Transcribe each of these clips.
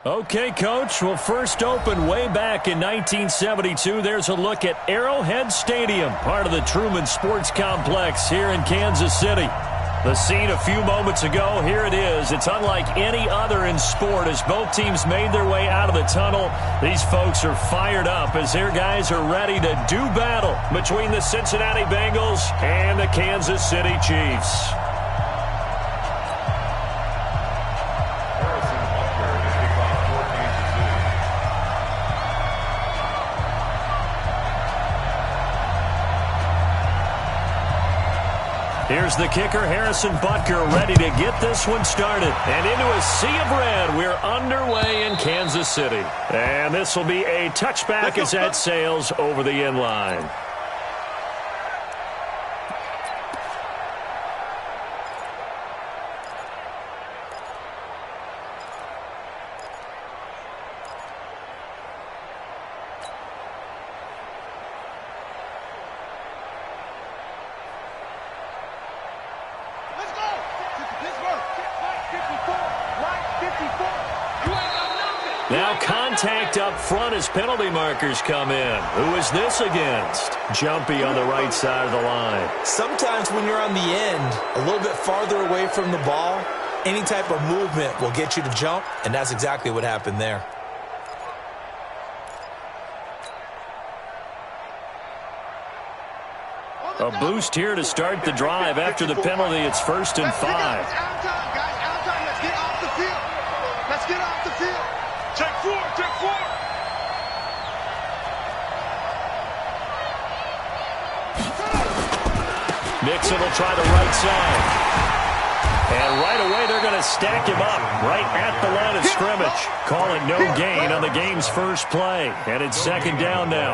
Okay, Coach. Well, first opened way back in 1972. There's a look at Arrowhead Stadium, part of the Truman Sports Complex here in Kansas City. The scene a few moments ago, here it is. It's unlike any other in sport as both teams made their way out of the tunnel. These folks are fired up as their guys are ready to do battle between the Cincinnati Bengals and the Kansas City Chiefs. Here's the kicker, Harrison Butker, ready to get this one started. And into a sea of red, we're underway in Kansas City. And this will be a touchback as that sails over the end line. Now contact up front as penalty markers come in. Who is this against? Jumpy on the right side of the line. Sometimes when you're on the end, a little bit farther away from the ball, any type of movement will get you to jump, and that's exactly what happened there. A boost here to start the drive. After the penalty, it's 1st and 5. Out time, guys. Out time. Let's get off the field. Let's get off the field. Check 4. Check 4. Mixon will try the right side. And right away, they're going to stack him up right at the line of scrimmage. Calling no gain on the game's first play. And it's 2nd down now.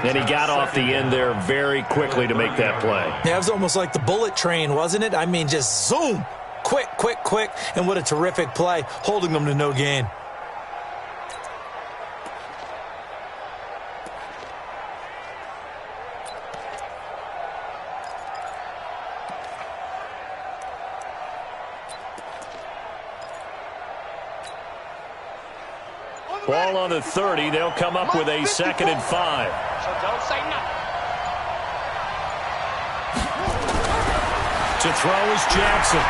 And he got off the end there very quickly to make that play. Yeah, it was almost like the bullet train, wasn't it? I mean, just zoom. Quick, quick, quick. And what a terrific play, holding them to no gain. Ball on the 30. They'll come up with a 2nd and 5. So don't say nothing. To throw is Jackson.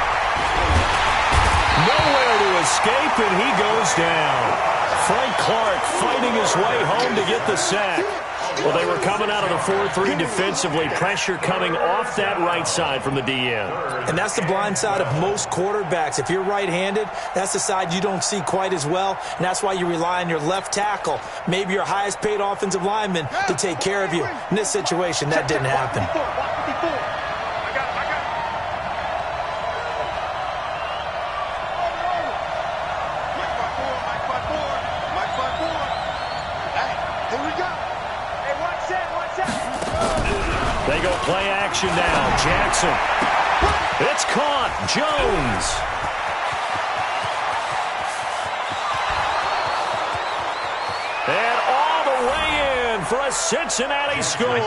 Nowhere to escape, and he goes down. Frank Clark fighting his way home to get the sack. Well, they were coming out of the 4-3 defensively. Pressure coming off that right side from the DN. And that's the blind side of most quarterbacks. If you're right-handed, that's the side you don't see quite as well, and that's why you rely on your left tackle, maybe your highest-paid offensive lineman, to take care of you. In this situation, that didn't happen. They go play action now. Jackson. It's caught. Jones. And all the way in for a Cincinnati score.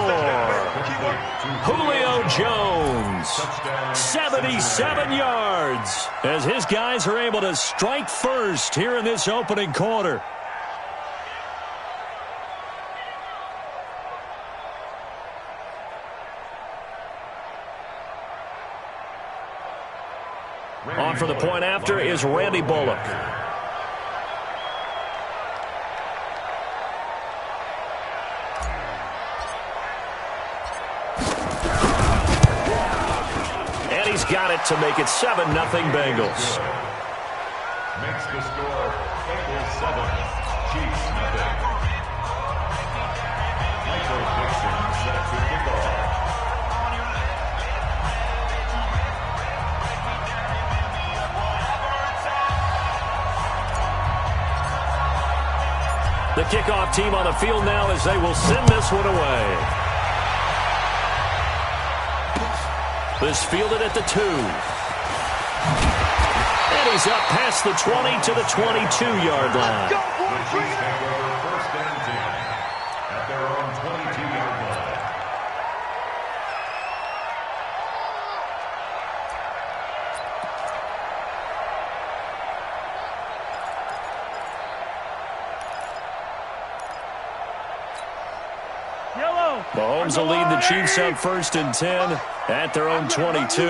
Julio Jones. 77 yards as his guys are able to strike first here in this opening quarter. On for the point after is Randy Bullock. And he's got it to make it 7-0 Bengals. Makes the score Bengals 7, Chiefs 0. Michael Dixon set to kick off. The kickoff team on the field now as they will send this one away. This fielded at the 2. And he's up past the 20 to the 22-yard line. Chiefs take over 1st and 10 at their own 22-yard line. Mahomes will lead the Chiefs up 1st and 10 at their own 22.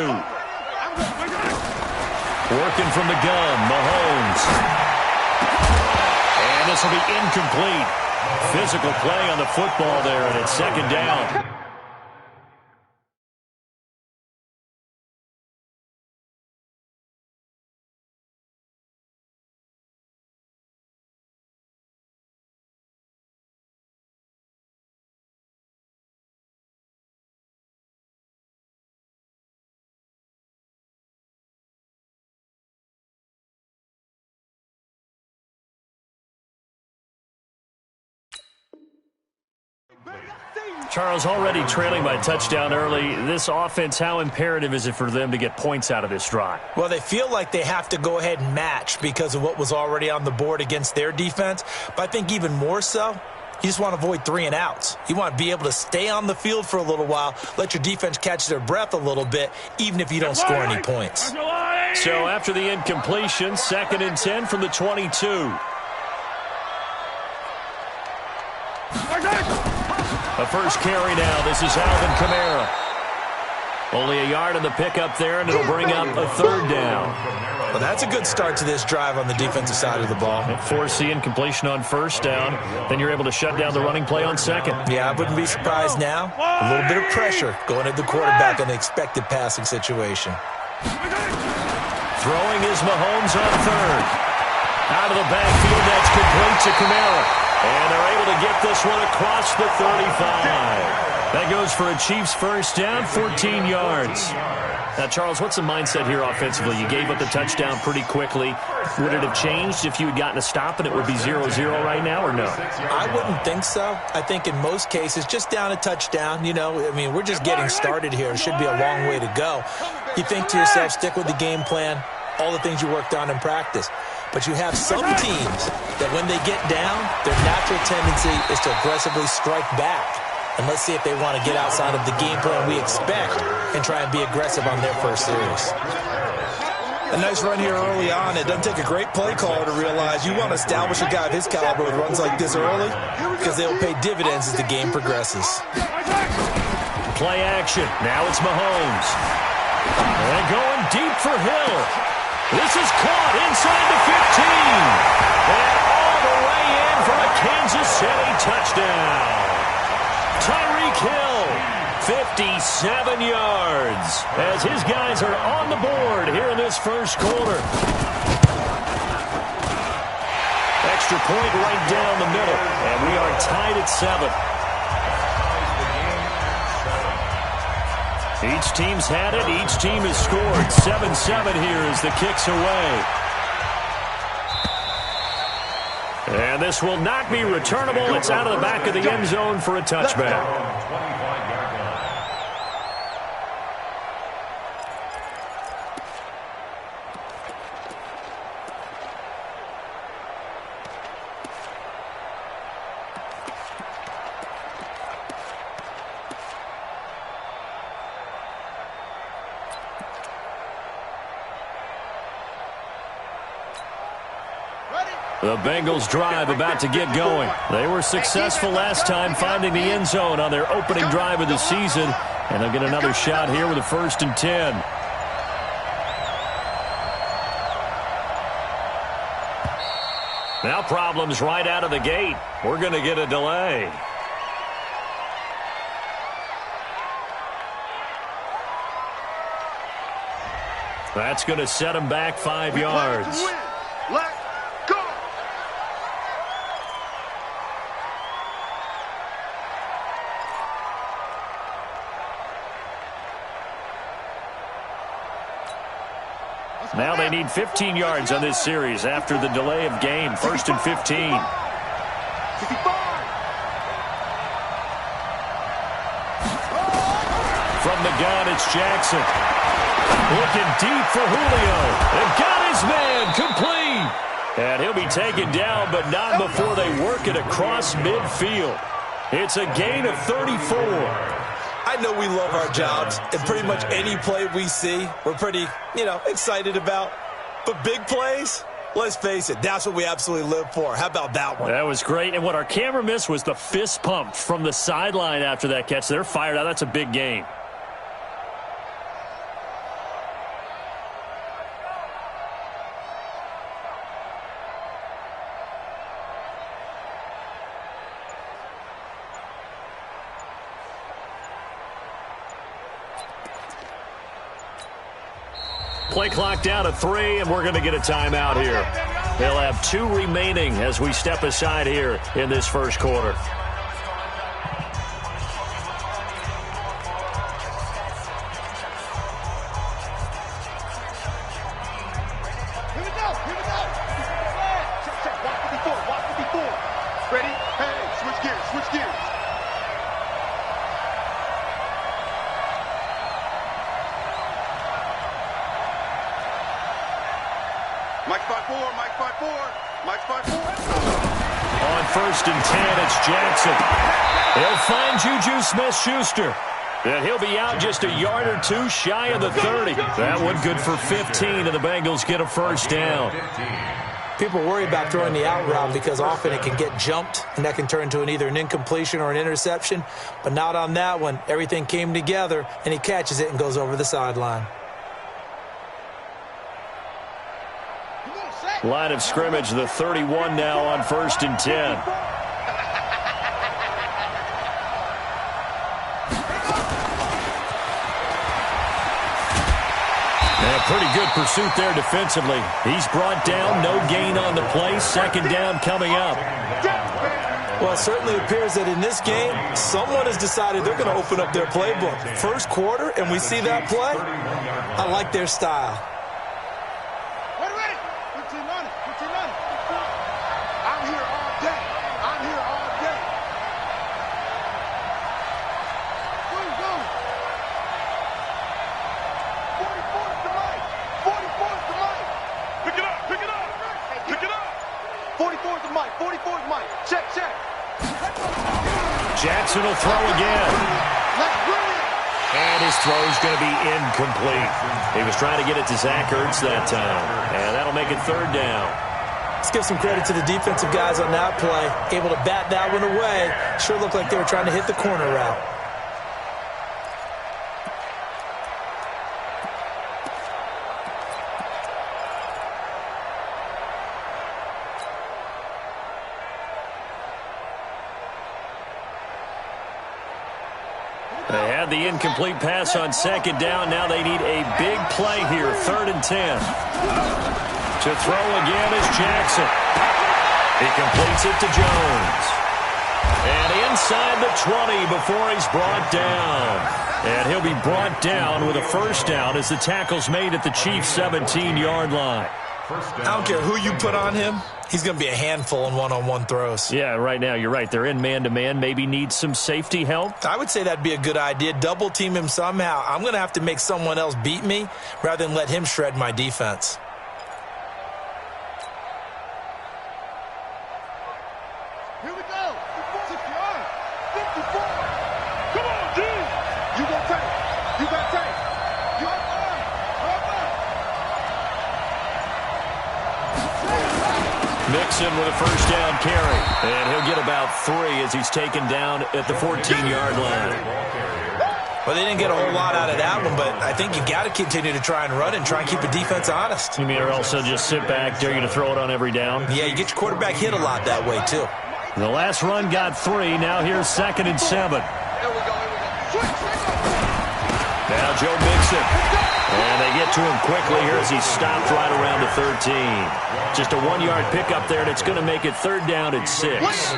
Working from the gun, Mahomes. And this will be incomplete. Physical play on the football there, and it's 2nd down. Charles, already trailing by touchdown early. This offense, how imperative is it for them to get points out of this drive? Well, they feel like they have to go ahead and match because of what was already on the board against their defense. But I think even more so, you just want to avoid 3 and outs. You want to be able to stay on the field for a little while, let your defense catch their breath a little bit, even if you don't score any points. So after the incompletion, 2nd and 10 from the 22. A first carry now. This is Alvin Kamara. Only a yard on the pickup there, and it'll bring up a 3rd down. Well, that's a good start to this drive on the defensive side of the ball. Force the incompletion on 1st down. Then you're able to shut down the running play on 2nd. Yeah, I wouldn't be surprised now. A little bit of pressure going at the quarterback in the expected passing situation. Throwing is Mahomes on 3rd. Out of the backfield, that's complete to Kamara. And they're able to get this one across the 35. That goes for a Chiefs 1st down, 14 yards. Now, Charles, what's the mindset here offensively? You gave up the touchdown pretty quickly. Would it have changed if you had gotten a stop and it would be 0-0 right now, or no? I wouldn't think so. I think in most cases, just down a touchdown, we're just getting started here. It should be a long way to go. You think to yourself, stick with the game plan, all the things you worked on in practice. But you have some teams that when they get down, their natural tendency is to aggressively strike back. And let's see if they want to get outside of the game plan we expect and try and be aggressive on their first series. A nice run here early on. It doesn't take a great play caller to realize you want to establish a guy of his caliber with runs like this early because they'll pay dividends as the game progresses. Play action. Now it's Mahomes. And going deep for Hill. This is caught inside the 15. And all the way in for a Kansas City touchdown. Tyreek Hill, 57 yards, as his guys are on the board here in this 1st quarter. Extra point right down the middle, and we are tied at 7. Each team's had it. Each team has scored. 7-7 here as the kick's away. And this will not be returnable. It's out of the back of the end zone for a touchback. The Bengals drive about to get going. They were successful last time finding the end zone on their opening drive of the season, and they'll get another shot here with a 1st and 10. Now problems right out of the gate. We're going to get a delay. That's going to set them back 5 yards. Now they need 15 yards on this series after the delay of game. 1st and 15. From the gun, it's Jackson. Looking deep for Julio. And got his man complete. And he'll be taken down, but not before they work it across midfield. It's a gain of 34. I know we love our jobs, and pretty much any play we see, we're pretty, excited about. But big plays, Let's face it, that's what we absolutely live for. How about that one? That was great. And what our camera missed was the fist pump from the sideline after that catch. They're fired out. That's a big gain. Play clock down to 3, and we're going to get a timeout here. They'll have 2 remaining as we step aside here in this first quarter. Here we go. Check. Watch the before. Ready? Hey, switch gears. Mike 5-4. On 1st and 10, it's Jackson. He'll find Juju Smith-Schuster. And he'll be out just a yard or 2 shy of the 30. That one good for 15, and the Bengals get a first down. People worry about throwing the out route because often it can get jumped, and that can turn into either an incompletion or an interception. But not on that one. Everything came together, and he catches it and goes over the sideline. Line of scrimmage, the 31 now on 1st and 10. And a pretty good pursuit there defensively. He's brought down, no gain on the play. 2nd down coming up. Well, it certainly appears that in this game, someone has decided they're going to open up their playbook. First quarter, and we see that play. I like their style. Jackson will throw again. And his throw's going to be incomplete. He was trying to get it to Zach Ertz that time. And that'll make it 3rd down. Let's give some credit to the defensive guys on that play. Able to bat that one away. Sure looked like they were trying to hit the corner route. They had the incomplete pass on 2nd down. Now they need a big play here. 3rd and 10. To throw again is Jackson. He completes it to Jones. And inside the 20 before he's brought down. And he'll be brought down with a first down as the tackle's made at the Chiefs' 17-yard line. I don't care who you put on him. He's going to be a handful in one-on-one throws. Yeah, right now, you're right. They're in man-to-man. Maybe need some safety help. I would say that'd be a good idea. Double team him somehow. I'm going to have to make someone else beat me rather than let him shred my defense. Here we go. 60 yards. 54. Come on, D. You got tape. You got tape. You got time. Mixon with a first down carry. And he'll get about 3 as he's taken down at the 14-yard line. Well, they didn't get a whole lot out of that one, but I think you got to continue to try and run and try and keep the defense honest. You mean or also just sit back, dare you to throw it on every down? Yeah, you get your quarterback hit a lot that way, too. The last run got 3. Now here's 2nd and 7. Here we go. Now Joe Mixon. And they get to him quickly here as he stopped right around the 13. Just a 1-yard pickup there, and it's going to make it 3rd down at 6.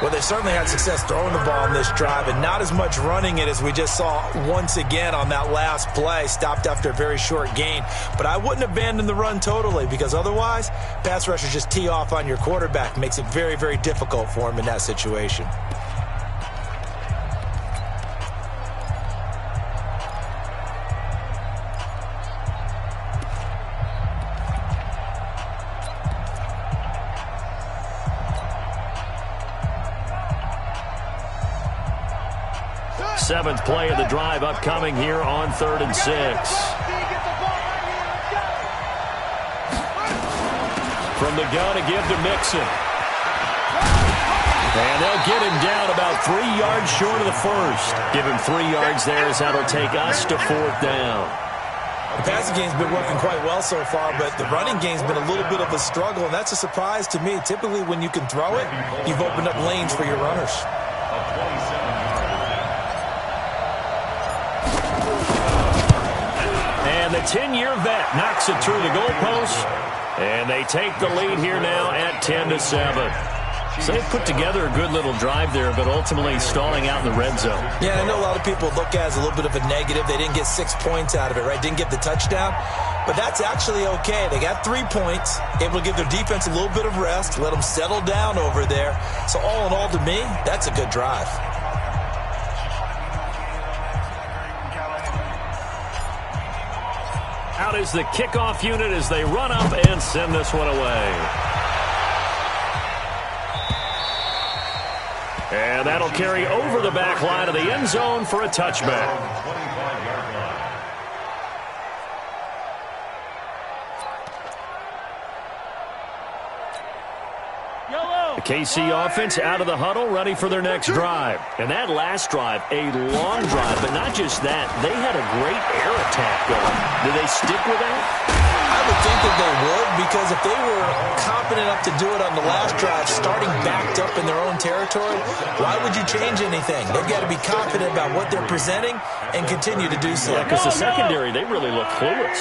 Well, they certainly had success throwing the ball on this drive and not as much running it as we just saw once again on that last play. Stopped after a very short gain. But I wouldn't abandon the run totally because otherwise, pass rushers just tee off on your quarterback. Makes it very, very difficult for him in that situation. Seventh play of the drive upcoming here on 3rd and 6. From the gun to give to Mixon. And they'll get him down about 3 yards short of the first. Give him 3 yards there as that'll take us to 4th down. The passing game's been working quite well so far, but the running game's been a little bit of a struggle, and that's a surprise to me. Typically, when you can throw it, you've opened up lanes for your runners. And the 10-year vet knocks it through the goalpost, and they take the lead here now at 10-7. So they've put together a good little drive there, but ultimately stalling out in the red zone. Yeah, I know a lot of people look at it as a little bit of a negative. They didn't get 6 points out of it, right? Didn't get the touchdown. But that's actually okay. They got 3 points, able to give their defense a little bit of rest, let them settle down over there. So all in all, to me, that's a good drive. Out is the kickoff unit as they run up and send this one away. And that'll carry over the back line of the end zone for a touchback. The KC offense out of the huddle, ready for their next drive. And that last drive, a long drive, but not just that. They had a great air attack going. Do they stick with that? I would think that they would, because if they were confident enough to do it on the last drive, starting backed up in their own territory, why would you change anything? They've got to be confident about what they're presenting and continue to do so. Yeah, because the secondary, they really look clueless.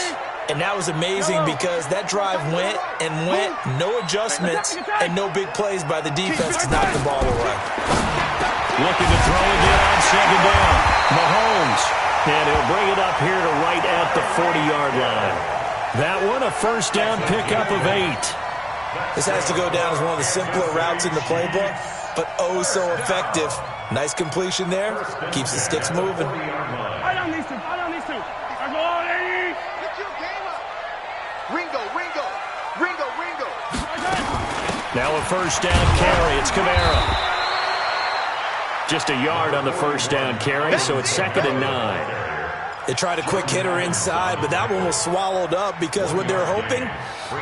And that was amazing because that drive went and went, no adjustments, and no big plays by the defense to knock the ball away. Looking to throw again on 2nd down. Mahomes. And he'll bring it up here to right at the 40-yard line. That one, a 1st down pickup of 8. This has to go down as one of the simpler routes in the playbook, but oh so effective. Nice completion there. Keeps the sticks moving. I don't need to. I go on, Eddie. Get your game up. Ringo. Now a 1st down carry. It's Kamara. Just a yard on the 1st down carry, so it's 2nd and 9. They tried a quick hitter inside, but that one was swallowed up because what they're hoping,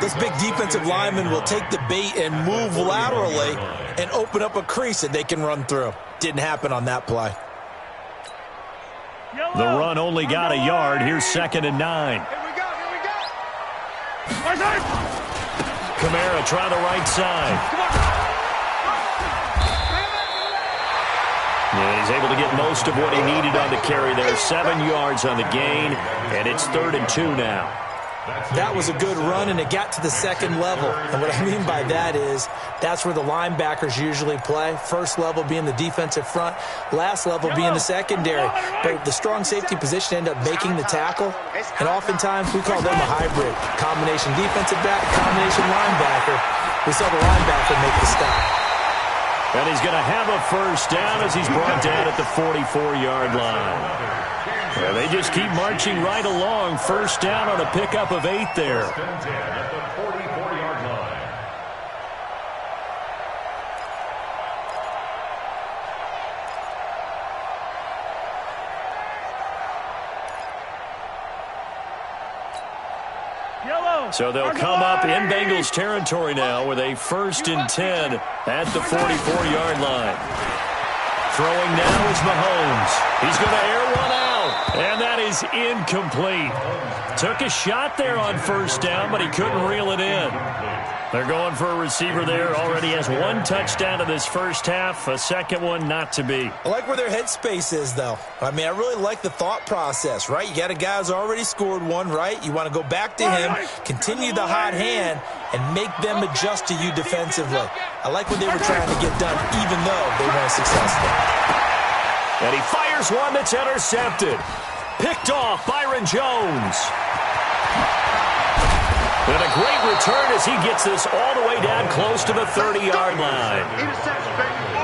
this big defensive lineman will take the bait and move laterally and open up a crease that they can run through. Didn't happen on that play. The run only got a yard. Here's 2nd and 9. Here we go. Kamara try the right side. And he's able to get most of what he needed on the carry there. 7 yards on the gain, and it's 3rd and 2 now. That was a good run, and it got to the 2nd level. And what I mean by that is that's where the linebackers usually play. 1st level being the defensive front, last level being the secondary. But the strong safety position ended up making the tackle, and oftentimes we call them a hybrid. Combination defensive back, combination linebacker. We saw the linebacker make the stop. And he's going to have a 1st down as he's brought down at the 44-yard line. Yeah, they just keep marching right along. 1st down on a pickup of 8 there. At the 44-yard line. So they'll come up in Bengals territory now with a 1st and 10 at the 44-yard line. Throwing now is Mahomes. He's going to air one out, and that is incomplete. Took a shot there on 1st down, but he couldn't reel it in. They're going for a receiver there. Already has 1 touchdown in this 1st half. A 2nd one not to be. I like where their headspace is, though. I mean, I really like the thought process, right? You got a guy who's already scored 1, right? You want to go back to him, continue the hot hand, and make them adjust to you defensively. I like what they were trying to get done, even though they weren't successful. And he fires one that's intercepted. Picked off Byron Jones. And a great return as he gets this all the way down close to the 30-yard line.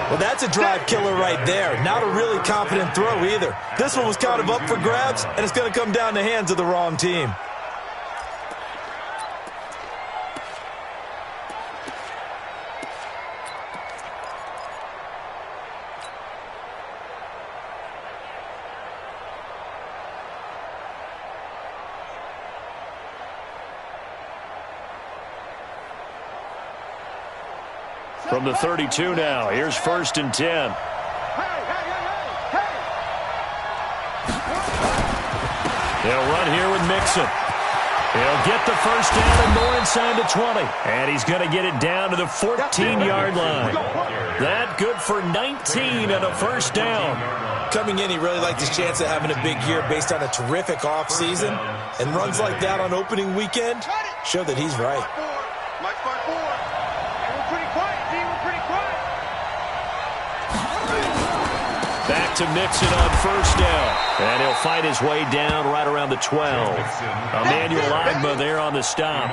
Well, that's a drive killer right there. Not a really confident throw either. This one was kind of up for grabs, and it's going to come down the hands of the wrong team. From the 32 now, here's 1st and 10. They'll run here with Mixon. He'll get the first down and more inside the 20. And he's going to get it down to the 14-yard line. That good for 19 and a first down. Coming in, he really liked his chance of having a big year based on a terrific offseason. And runs like that on opening weekend show that he's right. Back to Mixon on first down. And he'll fight his way down right around the 12. Emmanuel Ogbah there on the stop.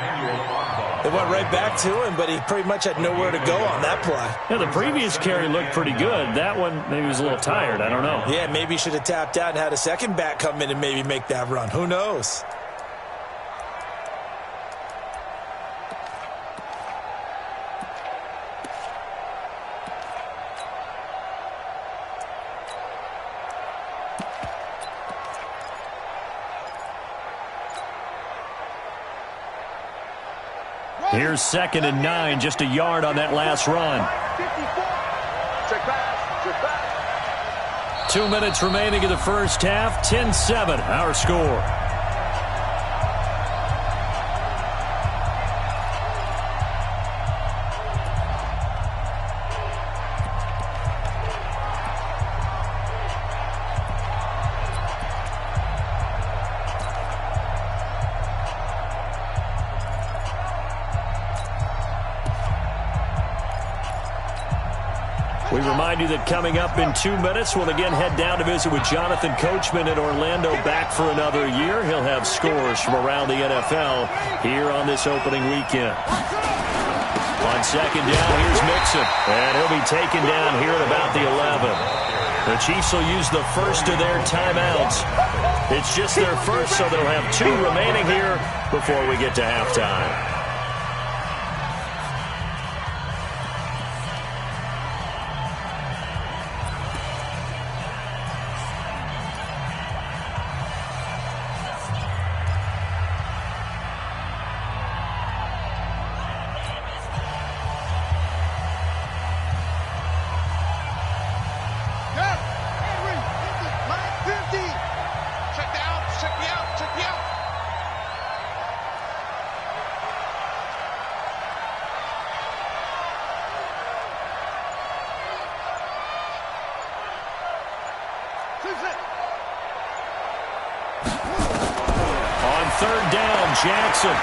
They went right back to him, but he pretty much had nowhere to go on that play. Yeah, the previous carry looked pretty good. That one, maybe he was a little tired. I don't know. Yeah, maybe he should have tapped out and had a second back come in and maybe make that run. Who knows? Here's 2nd and 9, just a yard on that last run. 2 minutes remaining in the first half, 10-7, our score. We remind you that coming up in 2 minutes, we'll again head down to visit with Jonathan Coachman in Orlando, back for another year. He'll have scores from around the NFL here on this opening weekend. On 2nd down, here's Mixon, and he'll be taken down here at about the 11. The Chiefs will use the first of their timeouts. It's just their first, so they'll have 2 remaining here before we get to halftime. On 3rd down, Jackson.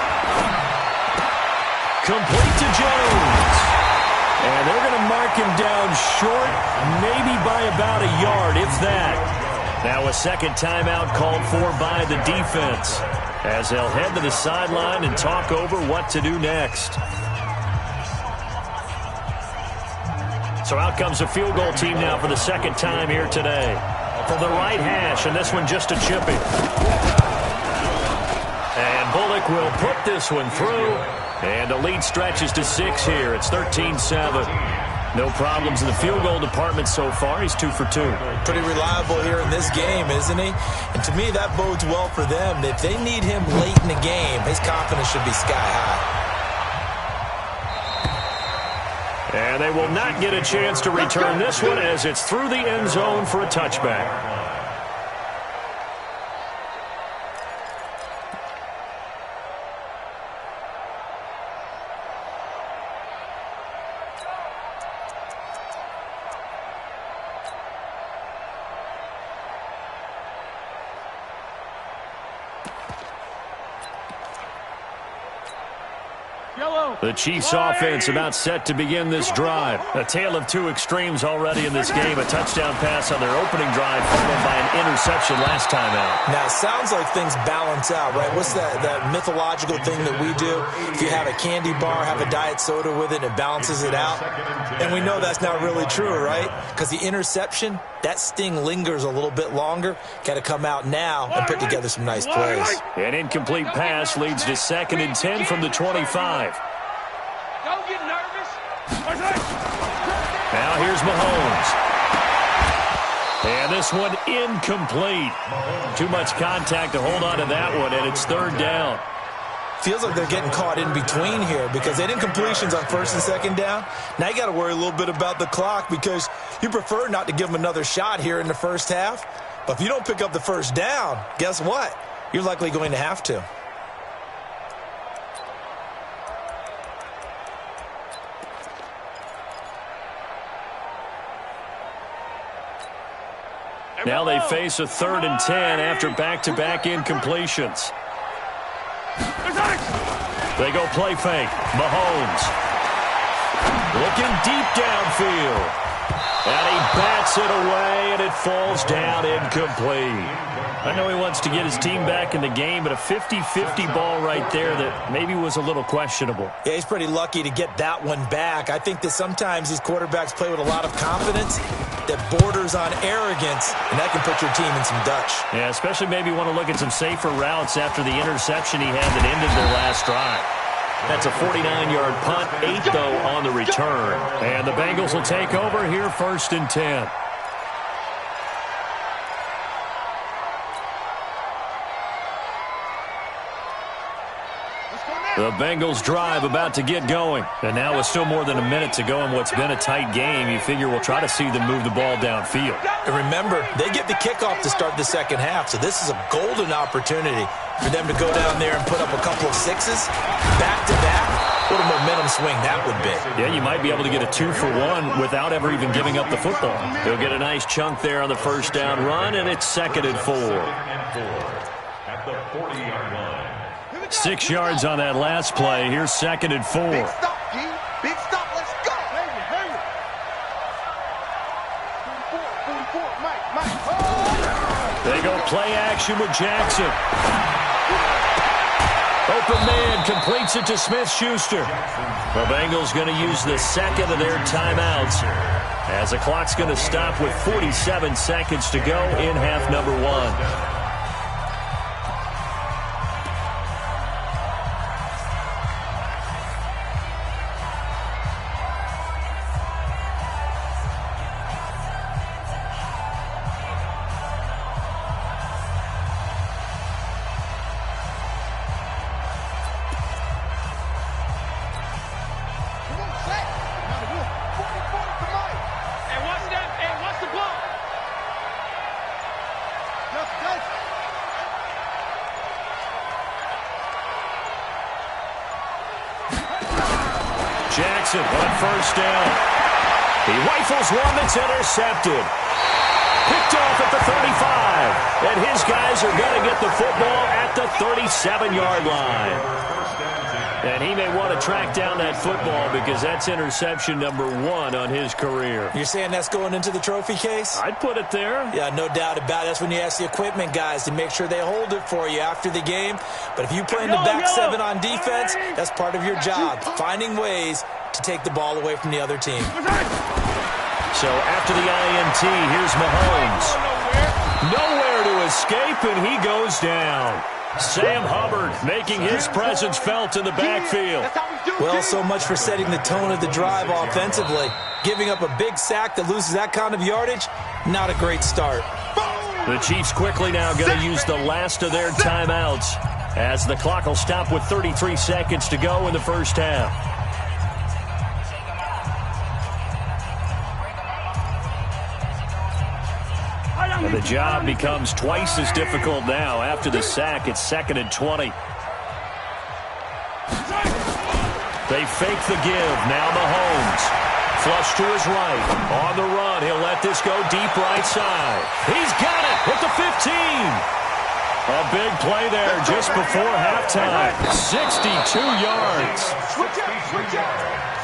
Complete to Jones. And they're going to mark him down short, maybe by about a yard, if that. Now a second timeout called for by the defense, as they'll head to the sideline and talk over what to do next. So out comes the field goal team now for the second time here today. From the right hash, and this one just a chippy. And Bullock will put this one through. And the lead stretches to 6 here. It's 13-7. No problems in the field goal department so far. He's 2 for 2. Pretty reliable here in this game, isn't he? And to me, that bodes well for them. If they need him late in the game, his confidence should be sky high. And they will not get a chance to return this one as it's through the end zone for a touchback. The Chiefs offense about set to begin this drive. A tale of 2 extremes already in this game. A touchdown pass on their opening drive, followed by an interception last time out. Now, it sounds like things balance out, right? What's that mythological thing that we do? If you have a candy bar, have a diet soda with it, it balances it out. And we know that's not really true, right? Because the interception, that sting lingers a little bit longer. Got to come out now and put together some nice plays. An incomplete pass leads to 2nd and 10 from the 25. Don't get nervous. Now here's Mahomes. And this one incomplete. Too much contact to hold on to that one, and it's 3rd down. Feels like they're getting caught in between here because they didn't completions on first and second down. Now you got to worry a little bit about the clock because you prefer not to give them another shot here in the first half. But if you don't pick up the first down, guess what? You're likely going to have to. Now they face a 3rd and 10 after back-to-back incompletions. They go play fake. Mahomes. Looking deep downfield. And he bats it away, and it falls down incomplete. I know he wants to get his team back in the game, but a 50-50 ball right there that maybe was a little questionable. Yeah, he's pretty lucky to get that one back. I think that sometimes these quarterbacks play with a lot of confidence that borders on arrogance, and that can put your team in some Dutch. Yeah, especially maybe want to look at some safer routes after the interception he had that ended their last drive. That's a 49-yard punt, 8 though on the return. And the Bengals will take over here 1st and 10. The Bengals drive about to get going. And now with still more than a minute to go in what's been a tight game, you figure we'll try to see them move the ball downfield. And remember, they get the kickoff to start the second half, so this is a golden opportunity for them to go down there and put up a couple of sixes back-to-back. What a momentum swing that would be. Yeah, you might be able to get a 2-for-1 without ever even giving up the football. He'll get a nice chunk there on the first down run, and it's 2nd and 4. At the 40-yard line. 6 yards on that last play. Here's 2nd and 4. Big stop, G. Big stop. Let's go. Hurry. 44, Mike. Oh! They go play action with Jackson. Open man completes it to Smith-Schuster. The Bengals going to use the second of their timeouts as the clock's going to stop with 47 seconds to go in half number 1. Jackson on first down. He rifles one that's intercepted. Picked off at the 35. And his guys are going to get the football at the 37-yard line. And he may want to track down that football because that's interception number 1 on his career. You're saying that's going into the trophy case? I'd put it there. Yeah, no doubt about it. That's when you ask the equipment guys to make sure they hold it for you after the game. But if you play in the back 7 on defense, that's part of your job, finding ways to take the ball away from the other team. So after the INT, here's Mahomes. Nowhere to escape, and he goes down. Sam Hubbard making his presence felt in the backfield. Well, so much for setting the tone of the drive offensively. Giving up a big sack that loses that kind of yardage, not a great start. The Chiefs quickly now going to use the last of their timeouts as the clock will stop with 33 seconds to go in the first half. And the job becomes twice as difficult now. After the sack, it's 2nd and 20. They fake the give. Now Mahomes. Flush to his right. On the run. He'll let this go deep right side. He's got it at the 15. A big play there just before halftime. 62 yards. Switch out.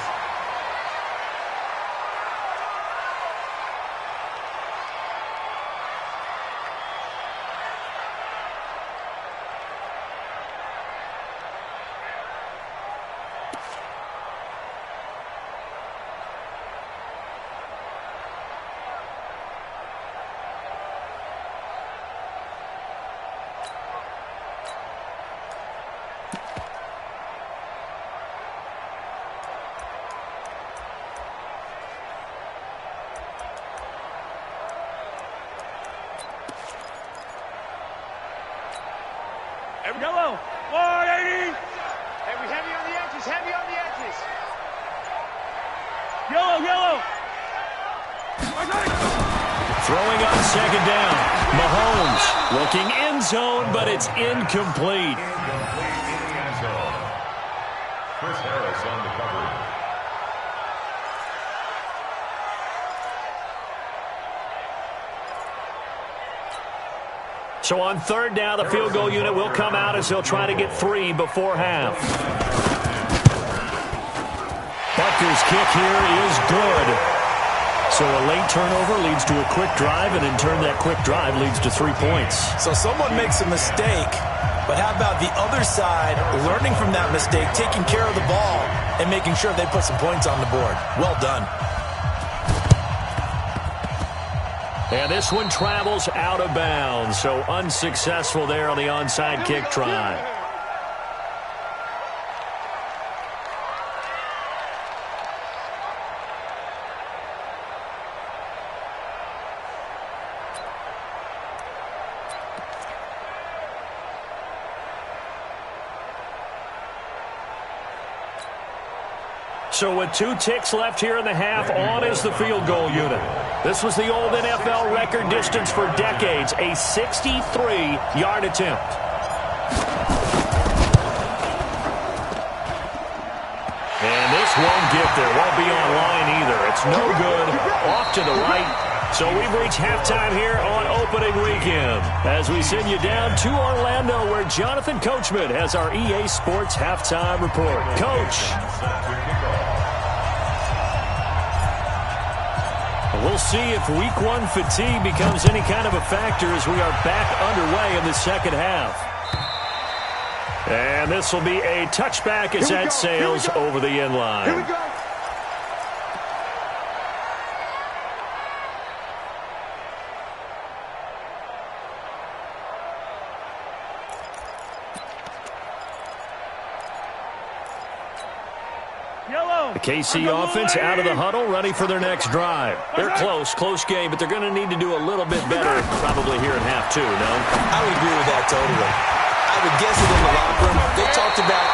Yellow, 180. Heavy on the edges. Heavy on the edges. Yellow. Throwing on second down. Mahomes looking end zone, but it's incomplete. Incomplete in the end zone. Chris Harris on the cover. So on third down, the field goal unit will come out as he'll try to get 3 before half. Butker's kick here is good. So a late turnover leads to a quick drive, and in turn that quick drive leads to 3 points. So someone makes a mistake, but how about the other side learning from that mistake, taking care of the ball, and making sure they put some points on the board? Well done. And this one travels out of bounds, so unsuccessful there on the onside kick try. So with 2 ticks left here in the half, on is the field goal unit. This was the old NFL record distance for decades, a 63-yard attempt. And this won't get there, won't be on line either. It's no good, off to the right. So we've reached halftime here on opening weekend as we send you down to Orlando where Jonathan Coachman has our EA Sports halftime report. Coach. We'll see if week 1 fatigue becomes any kind of a factor as we are back underway in the second half. And this will be a touchback as that sails over the end line. Here we go. The KC offense out of the huddle, ready for their next drive. They're close game, but they're going to need to do a little bit better probably here in half 2, no? I would agree with that totally. I would guess that in the locker room, they talked about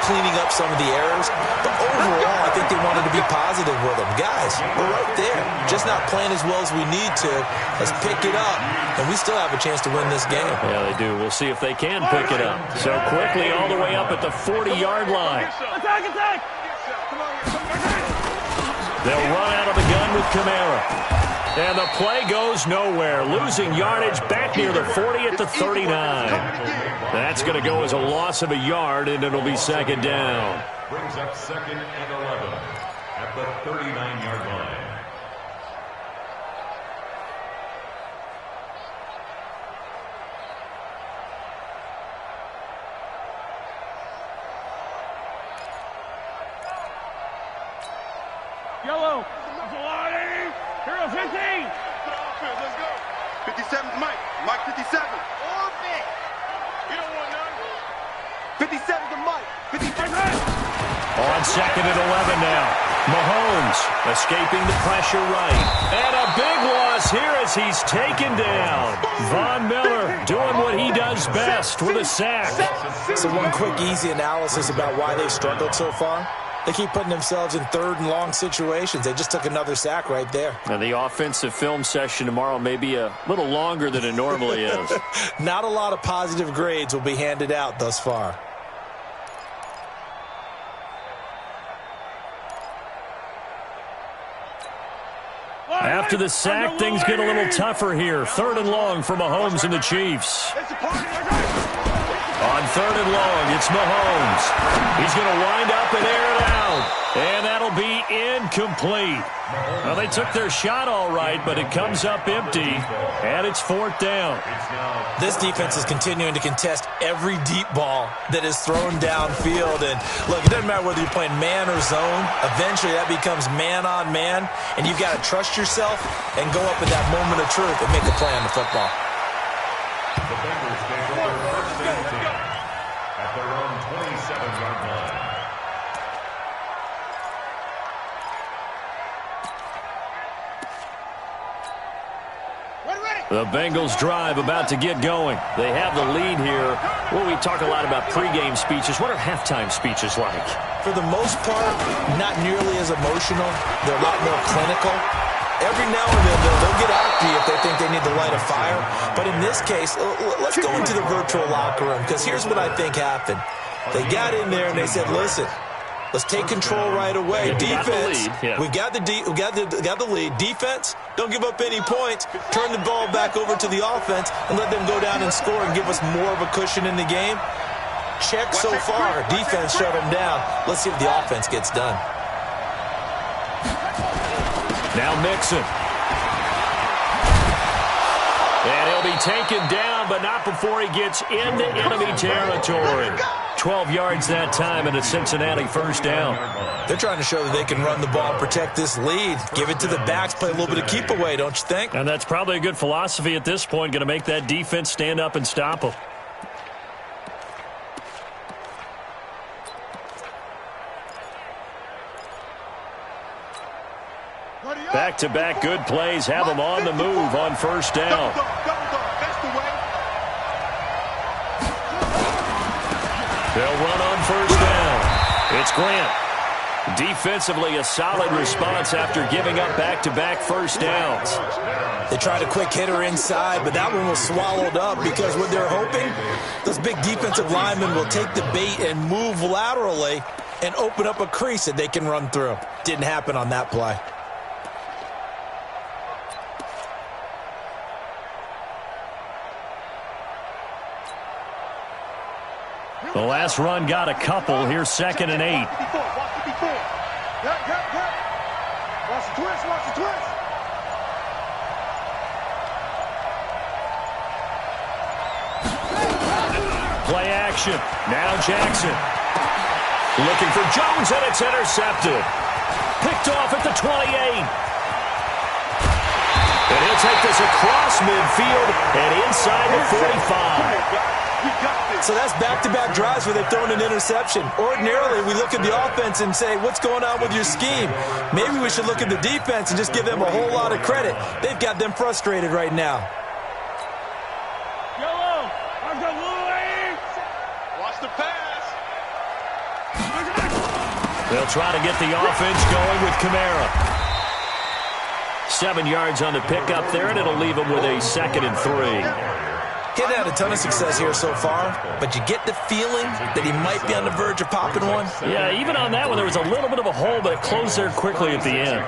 cleaning up some of the errors, but overall, I think they wanted to be positive with them. Guys, we're right there. Just not playing as well as we need to. Let's pick it up, and we still have a chance to win this game. Yeah, they do. We'll see if they can pick it up. So quickly all the way up at the 40-yard line. Attack! They'll run out of the gun with Kamara. And the play goes nowhere. Losing yardage back near the 40 at the 39. That's going to go as a loss of a yard, and it'll be second down. Brings up 2nd and 11 at the 39-yard line. Yellow. Hero 15. Let's go. 57's Mike. Mike 57. Orbit. You don't want none. 57's to Mike. 57. On second and 11 now. Mahomes escaping the pressure right. And a big loss here as he's taken down. Von Miller doing what he does best with a sack. So one quick, easy analysis about why they've struggled so far. They keep putting themselves in 3rd and long situations. They just took another sack right there. And the offensive film session tomorrow may be a little longer than it normally is. Not a lot of positive grades will be handed out thus far. After the sack, things get a little tougher here. 3rd and long for Mahomes and the Chiefs. On 3rd and long, it's Mahomes. He's going to wind up and air it out. And that'll be incomplete. Well, they took their shot all right, but it comes up empty. And it's 4th down. This defense is continuing to contest every deep ball that is thrown downfield. And look, it doesn't matter whether you're playing man or zone. Eventually, that becomes man on man. And you've got to trust yourself and go up at that moment of truth and make a play on the football. The Bengals take over first and 10 at their own 27-yard line. Ready. The Bengals drive about to get going. They have the lead here. Well, we talk a lot about pregame speeches. What are halftime speeches like? For the most part, not nearly as emotional. They're a lot more clinical. Every now and then, they'll get after you if they think they need to light a fire. But in this case, let's go into the virtual locker room, because here's what I think happened. They got in there and they said, listen, let's take control right away. Defense, we got the lead. Defense, don't give up any points. Turn the ball back over to the offense and let them go down and score and give us more of a cushion in the game. Check so far. Defense shut them down. Let's see if the offense gets done. Now Mixon. And he'll be taken down, but not before he gets into enemy territory. 12 yards that time and a Cincinnati first down. They're trying to show that they can run the ball and protect this lead. Give it to the backs, play a little bit of keep away, don't you think? And that's probably a good philosophy at this point, going to make that defense stand up and stop them. Back-to-back good plays have them on the move on first down. They'll run on first down. It's Grant. Defensively, a solid response after giving up back-to-back first downs. They tried a quick hitter inside, but that one was swallowed up because what they're hoping, those big defensive linemen will take the bait and move laterally and open up a crease that they can run through. Didn't happen on that play. The last run got a couple. Here's 2nd and 8. Watch the twist, watch the twist. Play action. Now Jackson. Looking for Jones, and it's intercepted. Picked off at the 28. And he'll take this across midfield and inside the 45. So that's back-to-back drives where they've thrown an interception. Ordinarily, we look at the offense and say, what's going on with your scheme? Maybe we should look at the defense and just give them a whole lot of credit. They've got them frustrated right now. Watch the pass. They'll try to get the offense going with Kamara. 7 yards on the pickup there, and it'll leave them with a 2nd and 3. He's had a ton of success here so far, but you get the feeling that he might be on the verge of popping one. Yeah, even on that one, there was a little bit of a hole, but it closed there quickly at the end.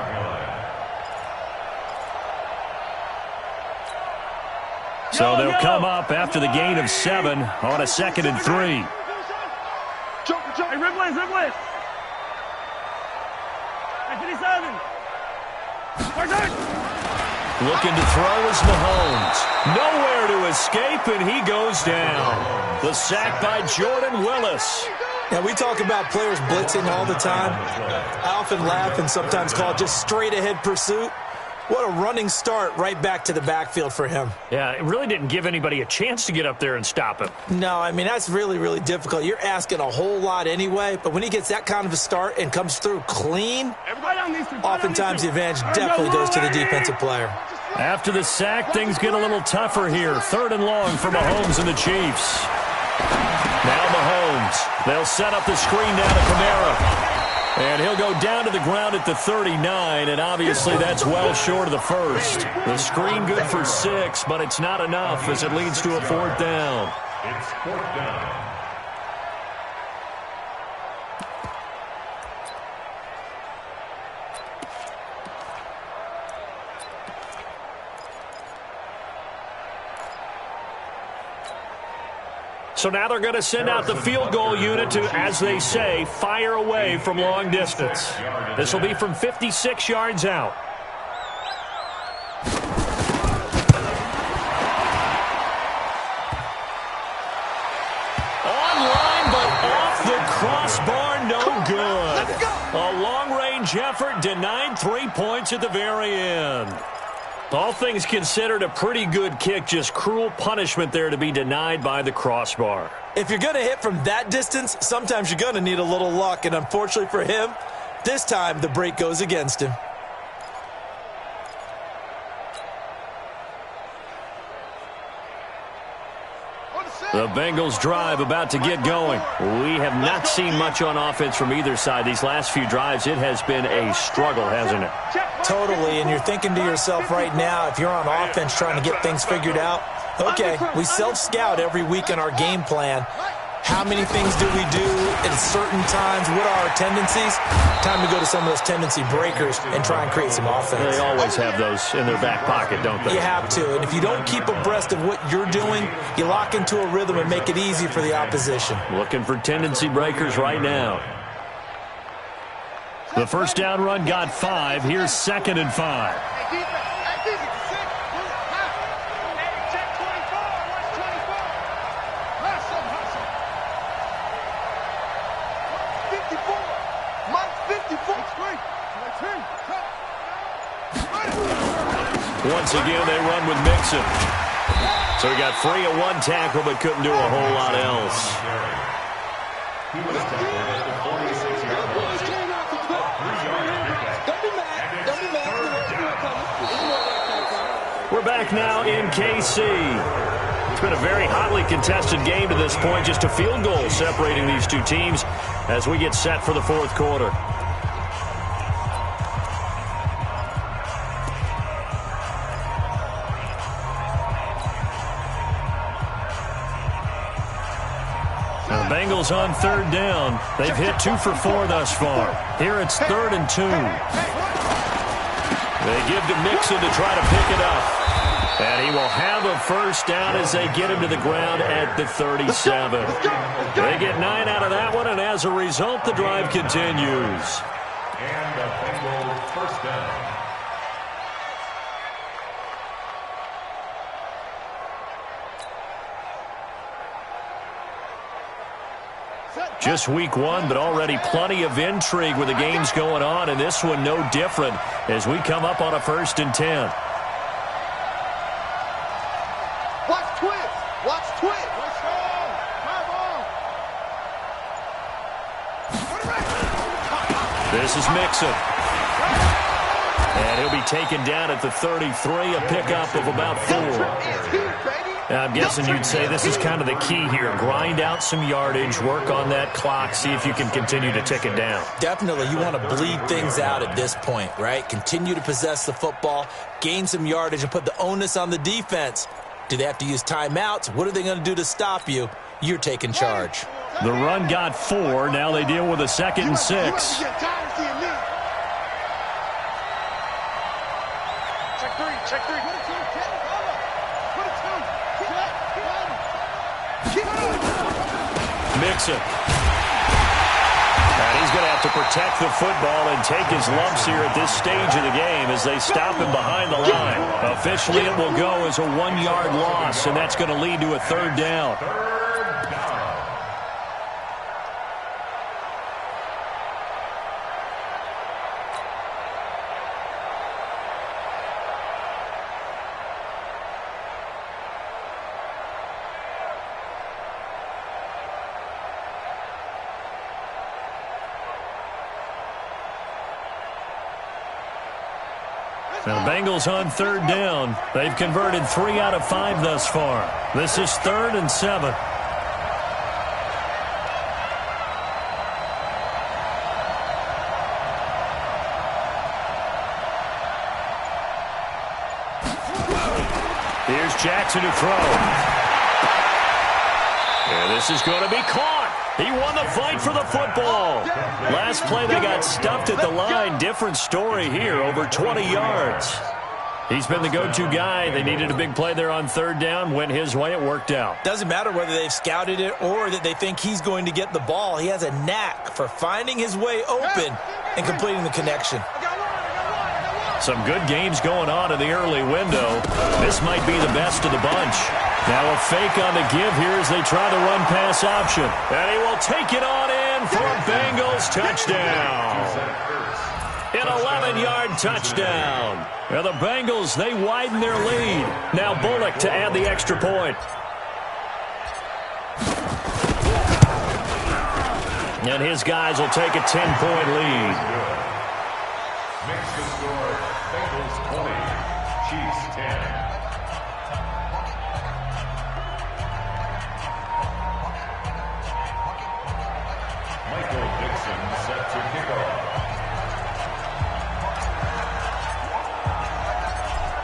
So they'll come up after the gain of 7 on a 2nd and 3. Hey, Ripley. 57. Looking to throw is Mahomes. Nowhere to escape, and he goes down. The sack by Jordan Willis. Now, we talk about players blitzing all the time. I often laugh and sometimes call it just straight-ahead pursuit. What a running start right back to the backfield for him. Yeah, it really didn't give anybody a chance to get up there and stop him. No, I mean, that's really, really difficult. You're asking a whole lot anyway, but when he gets that kind of a start and comes through clean, oftentimes the advantage definitely goes to the defensive player. After the sack, things get a little tougher here. 3rd and long for Mahomes and the Chiefs. Now Mahomes. They'll set up the screen down to Kamara. And he'll go down to the ground at the 39, and obviously that's well short of the first. The screen good for 6, but it's not enough as it leads to a 4th down. It's 4th down. So now they're going to send out the field goal unit to, as they say, fire away from long distance. This will be from 56 yards out. Online, but off the crossbar, no good. A long-range effort denied 3 points at the very end. All things considered, a pretty good kick, just cruel punishment there to be denied by the crossbar. If you're going to hit from that distance, sometimes you're going to need a little luck, and unfortunately for him, this time the break goes against him. The Bengals drive about to get going. We have not seen much on offense from either side. These last few drives, it has been a struggle, hasn't it? Totally, and you're thinking to yourself right now, if you're on offense trying to get things figured out, okay, we self-scout every week in our game plan. How many things do we do at certain times? What are our tendencies? Time to go to some of those tendency breakers and try and create some offense. They always have those in their back pocket, don't they? You have to, and if you don't keep abreast of what you're doing, you lock into a rhythm and make it easy for the opposition. Looking for tendency breakers right now. The first down run got 5. Here's 2nd and 5. Once again, they run with Mixon. So he got free of one tackle, but couldn't do a whole lot else. He was tackled at the 46-yard line. We're back now in KC. It's been a very hotly contested game to this point. Just a field goal separating these two teams as we get set for the fourth quarter. Bengals on 3rd down. They've hit 2 for 4 thus far. Here it's 3rd and 2. They give to Mixon to try to pick it up. And he will have a first down as they get him to the ground at the 37. They get 9 out of that one, and as a result, the drive continues. And the Bengals first down. Just week 1, but already plenty of intrigue with the games going on, and this one no different as we come up on a 1st and 10. Watch twist. Watch twist. Let's go. This is Mixon. And he'll be taken down at the 33, a pickup of about 4. I'm guessing you'd say this is kind of the key here. Grind out some yardage, work on that clock, see if you can continue to tick it down. Definitely, you want to bleed things out at this point, right? Continue to possess the football, gain some yardage, and put the onus on the defense. Do they have to use timeouts? What are they going to do to stop you? You're taking charge. The run got 4. Now they deal with a 2nd and 6. Check 3. Check 3. Mixon. And he's going to have to protect the football and take his lumps here at this stage of the game as they stop him behind the line. Officially, it will go as a 1-yard loss, and that's going to lead to a 3rd down. Now, the Bengals on 3rd down. They've converted 3 out of 5 thus far. This is 3rd and 7. Here's Jackson to throw. And this is going to be caught. He won the fight for the football. Last play, they got stuffed at the line. Different story here, over 20 yards. He's been the go-to guy. They needed a big play there on 3rd down. Went his way. It worked out. Doesn't matter whether they've scouted it or that they think he's going to get the ball. He has a knack for finding his way open and completing the connection. Some good games going on in the early window. This might be the best of the bunch. Now a fake on the give here as they try the run-pass option. And he will take it on in for a Bengals touchdown. An 11-yard touchdown. Now the Bengals, they widen their lead. Now Bullock to add the extra point. And his guys will take a 10-point lead. Makes the score Bengals 20, Chiefs 10.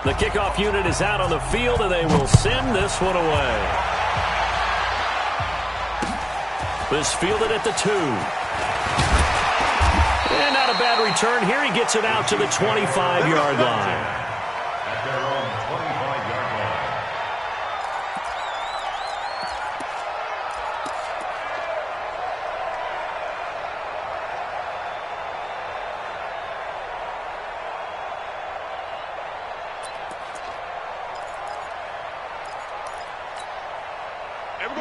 The kickoff unit is out on the field, and they will send this one away. This fielded at the 2. And not a bad return here. He gets it out to the 25-yard line. At their own 25-yard line.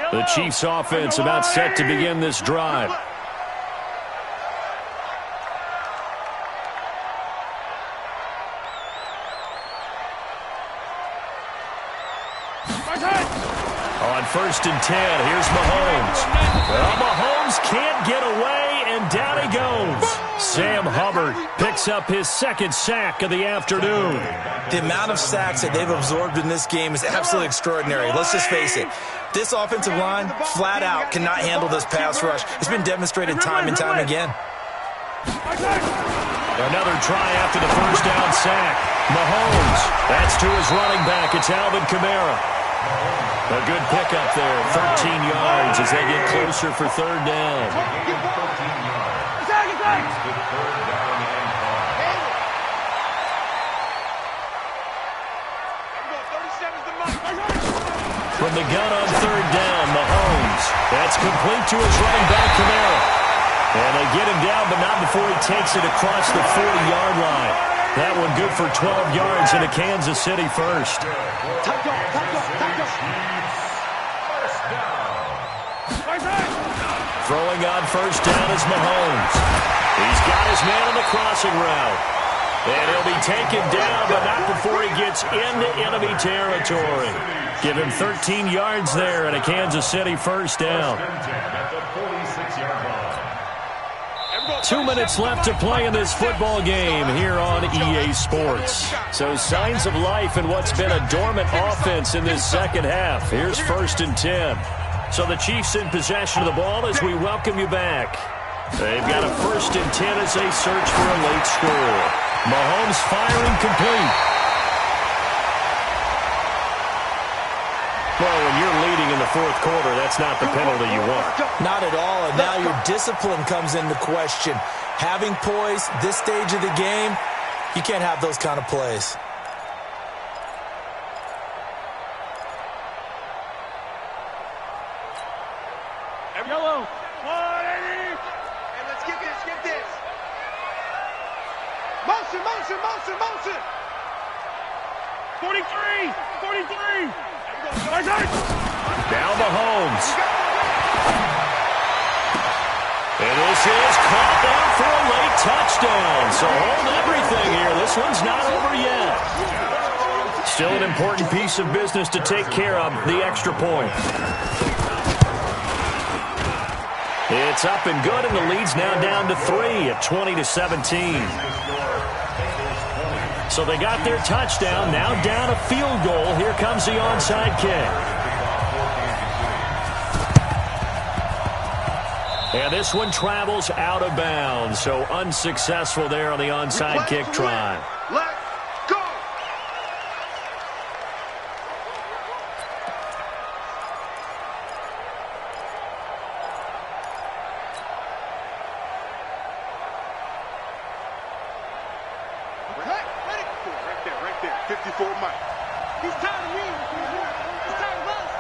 The Chiefs offense about set to begin this drive. On 1st and 10, here's Mahomes. Well, Mahomes can't get away, and down he goes. Sam Hubbard picks up his 2nd sack of the afternoon. The amount of sacks that they've absorbed in this game is absolutely extraordinary. Let's just face it. This offensive line, flat out, cannot handle this pass rush. It's been demonstrated time and time again. Another try after the 1st down sack. Mahomes, that's to his running back. It's Alvin Kamara. A good pickup there, 13 yards as they get closer for 3rd down. From the gun on 3rd down, Mahomes. That's complete to his running back, Kamara. And they get him down, but not before he takes it across the 40-yard line. That one good for 12 yards into Kansas City first. Throwing on 1st down is Mahomes. He's got his man on the crossing route. And he'll be taken down, but not before he gets into enemy territory. Give him 13 yards there and a Kansas City 1st down. 2 minutes left to play in this football game here on EA Sports. So signs of life in what's been a dormant offense in this 2nd half. Here's 1st and 10. So the Chiefs in possession of the ball as we welcome you back. They've got a 1st and 10 as they search for a late score. Mahomes firing complete. Well, when you're leading in the 4th quarter, that's not the penalty you want. Not at all, and now your discipline comes into question. Having poise, this stage of the game, you can't have those kind of plays. Yellow. Hey, let's get this. Motion. 43. Now Mahomes. And this is caught down for a late touchdown. So hold everything here. This one's not over yet. Still an important piece of business to take care of, the extra point. It's up and good, and the lead's now down to 3 at 20-17. So they got their touchdown, now down a field goal. Here comes the onside kick. And this one travels out of bounds, so unsuccessful there on the onside kick try. Let's go. Right there. 54 Mike. He's tired of me. He's tired of us.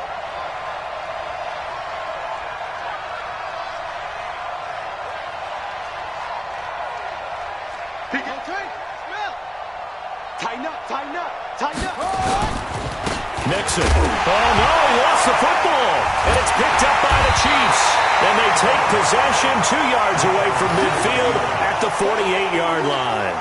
Tighten up. Nixon. Oh, no, he lost the football. And it's picked up by the Chiefs. And they take possession 2 yards away from midfield at the 48-yard line.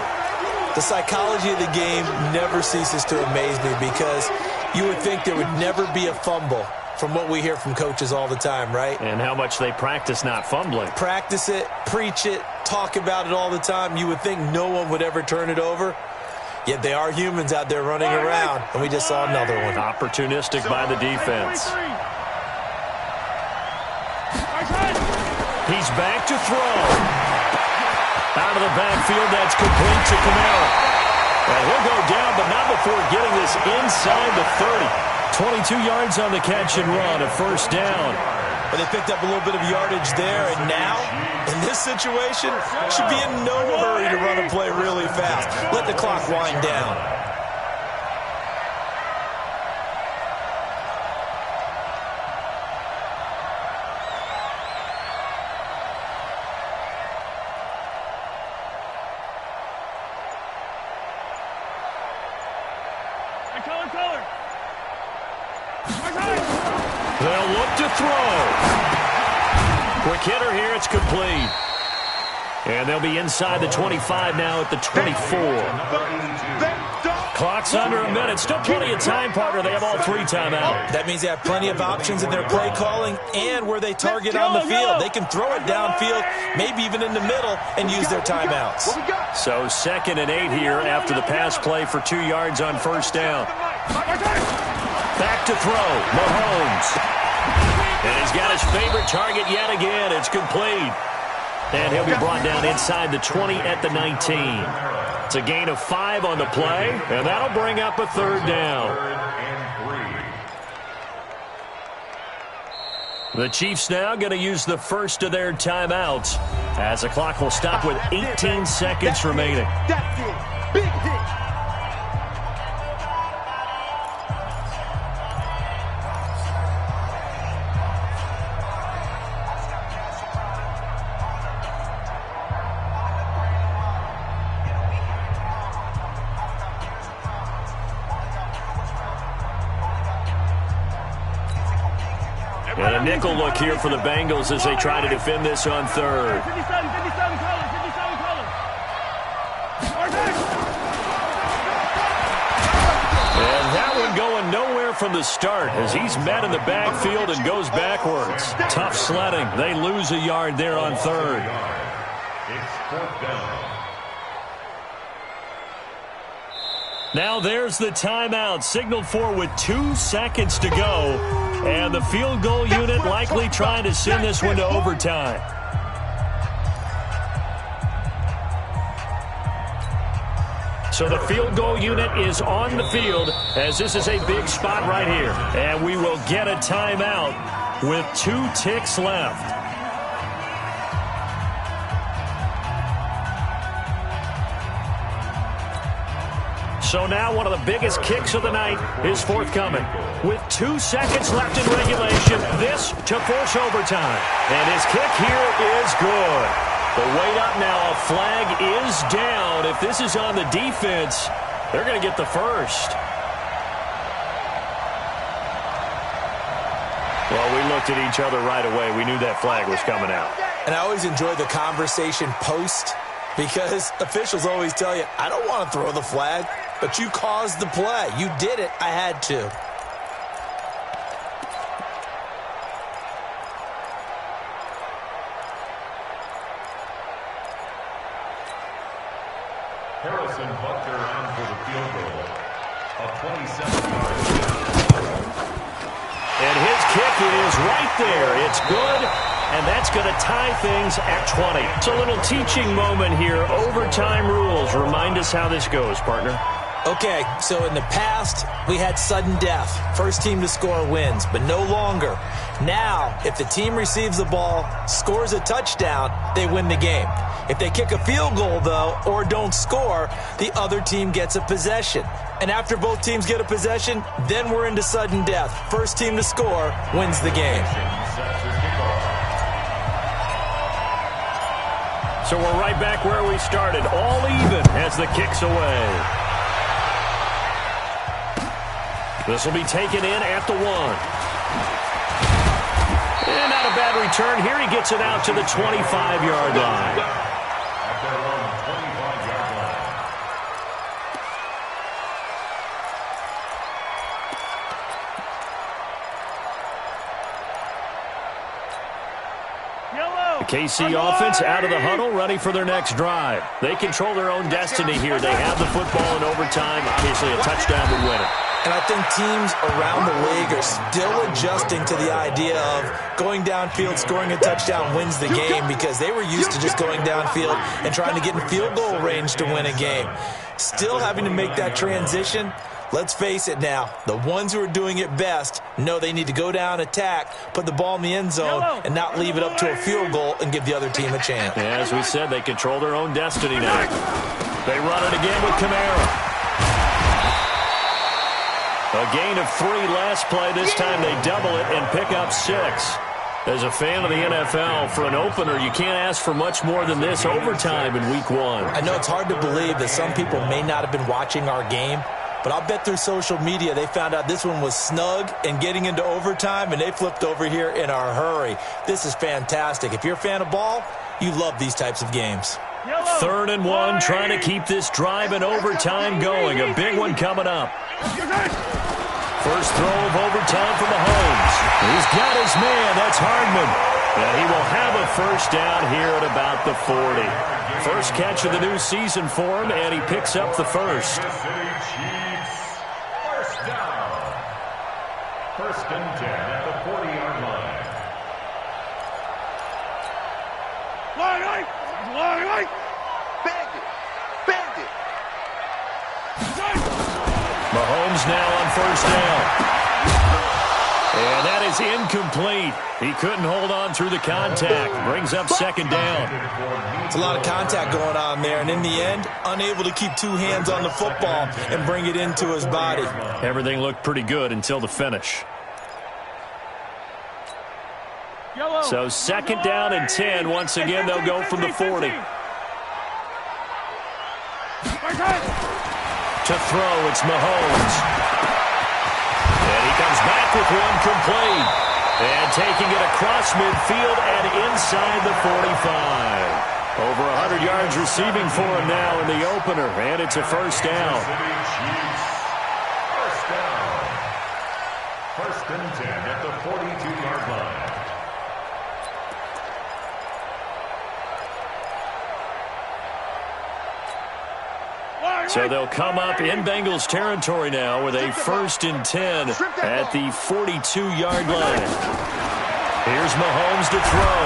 The psychology of the game never ceases to amaze me because you would think there would never be a fumble from what we hear from coaches all the time, right? And how much they practice not fumbling. Practice it, preach it, talk about it all the time. You would think no one would ever turn it over. Yet they are humans out there running around, and we just saw another one. Opportunistic by the defense. He's back to throw. Out of the backfield, that's complete to Kamara. And he'll go down, but not before getting this inside the 30. 22 yards on the catch and run, a first down. But they picked up a little bit of yardage there, and now, in this situation, should be in no hurry to run a play really fast. Let the clock wind down. They'll look to throw. Quick hitter here, it's complete. And they'll be inside the 25 now at the 24. Clock's under a minute. Still plenty of time, partner. They have all three timeouts. That means they have plenty of options in their play calling and where they target on the field. They can throw it downfield, maybe even in the middle, and use their timeouts. So 2nd and 8 here after the pass play for 2 yards on first down. Back to throw, Mahomes. And he's got his favorite target yet again. It's complete. And he'll be brought down inside the 20 at the 19. It's a gain of 5 on the play, and that'll bring up a third down. The Chiefs now going to use the first of their timeouts as the clock will stop with 18 seconds remaining. That's it. Big hit. And a nickel look here for the Bengals as they try to defend this on third. 57 colors, 57 colors. And that one going nowhere from the start as he's met in the backfield and goes backwards. Tough sledding. They lose a yard there on third. It's 4th down. Now there's the timeout signaled for with 2 seconds to go. And the field goal unit likely trying to send this one to overtime. So the field goal unit is on the field as this is a big spot right here. And we will get a timeout with 2 ticks left. So now one of the biggest kicks of the night is forthcoming. With 2 seconds left in regulation, this to force overtime. And his kick here is good. The wait up now, a flag is down. If this is on the defense, they're going to get the first. Well, we looked at each other right away. We knew that flag was coming out. And I always enjoy the conversation post because officials always tell you, I don't want to throw the flag, but you caused the play. You did it. I had to. Harrison Butker on for the field goal. A 27-yard kick. And his kick is right there. It's good. And that's going to tie things at 20. It's a little teaching moment here. Overtime rules. Remind us how this goes, partner. Okay, so in the past, we had sudden death. First team to score wins, but no longer. Now, if the team receives the ball, scores a touchdown, they win the game. If they kick a field goal, though, or don't score, the other team gets a possession. And after both teams get a possession, then we're into sudden death. First team to score wins the game. So we're right back where we started, all even as the kick's away. This will be taken in at the 1. And not a bad return. Here he gets it out to the 25-yard line. At their own 25-yard line. The KC offense out of the huddle, ready for their next drive. They control their own destiny here. They have the football in overtime. Obviously, a touchdown would win it. And I think teams around the league are still adjusting to the idea of going downfield, scoring a touchdown wins the game, because they were used to just going downfield and trying to get in field goal range to win a game. Still having to make that transition. Let's face it now, the ones who are doing it best know they need to go down, attack, put the ball in the end zone, and not leave it up to a field goal and give the other team a chance. Yeah, as we said, they control their own destiny now. They run it again with Kamara. A gain of 3 last play. This time they double it and pick up 6. As a fan of the NFL, for an opener, you can't ask for much more than this overtime in Week 1. I know it's hard to believe that some people may not have been watching our game, but I'll bet through social media they found out this one was snug and getting into overtime, and they flipped over here in a hurry. This is fantastic. If you're a fan of ball, you love these types of games. 3rd and 1, trying to keep this drive in overtime going. A big one coming up. First throw of overtime for Mahomes. He's got his man. That's Hardman. And he will have a first down here at about the 40. First catch of the new season for him, and he picks up the first. First down. 1st and 10 at the 40-yard line. Line. Bandit. Mahomes now on first down. And that is incomplete. He couldn't hold on through the contact. Brings up 2nd down. It's a lot of contact going on there, and in the end, unable to keep 2 hands on the football and bring it into his body. Everything looked pretty good until the finish. So 2nd down and 10. Once again, they'll go from the 40. To throw, it's Mahomes. And he comes back with one complete. And taking it across midfield and inside the 45. Over 100 yards receiving for him now in the opener. And it's a first down. First down. 1st and 10 at the 42-yard line. So they'll come up in Bengals territory now with a 1st and 10 at the 42-yard line. Here's Mahomes to throw.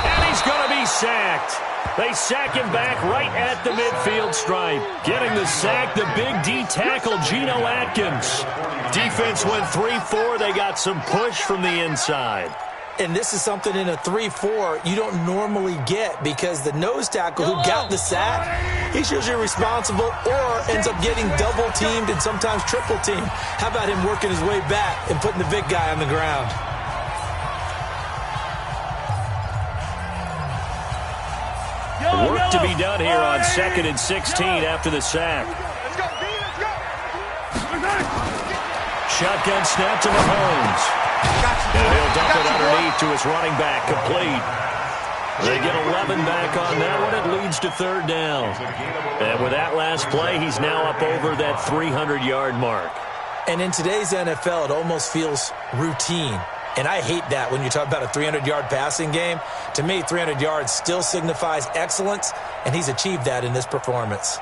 And he's going to be sacked. They sack him back right at the midfield stripe. Getting the sack, the big D tackle, Geno Atkins. Defense went 3-4. They got some push from the inside. And this is something in a 3-4 you don't normally get, because the nose tackle who got the sack, he's usually responsible or ends up getting double-teamed and sometimes triple-teamed. How about him working his way back and putting the big guy on the ground? Work to be done here on 2nd and 16 after the sack. Let's go, B, let's go. Shotgun snap to Mahomes. And he'll dump it underneath to his running back, complete. They get 11 back on that one. It leads to 3rd down. And with that last play, he's now up over that 300-yard mark. And in today's NFL, it almost feels routine. And I hate that when you talk about a 300-yard passing game. To me, 300 yards still signifies excellence, and he's achieved that in this performance.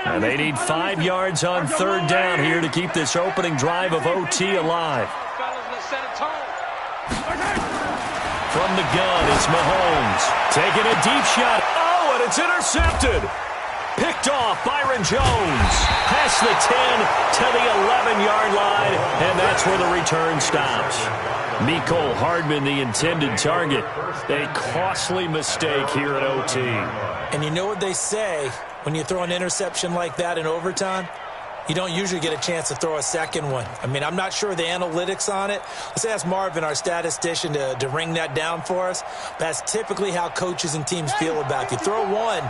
And they need 5 yards on 3rd down here to keep this opening drive of OT alive. From the gun, it's Mahomes. Taking a deep shot. Oh, and it's intercepted. Picked off Byron Jones. Past the 10 to the 11-yard line, and that's where the return stops. Mecole Hardman, the intended target. A costly mistake here at OT. And you know what they say, when you throw an interception like that in overtime, you don't usually get a chance to throw a second one. I mean, I'm not sure the analytics on it. Let's ask Marvin, our statistician, to ring that down for us. That's typically how coaches and teams feel about it. If you throw one,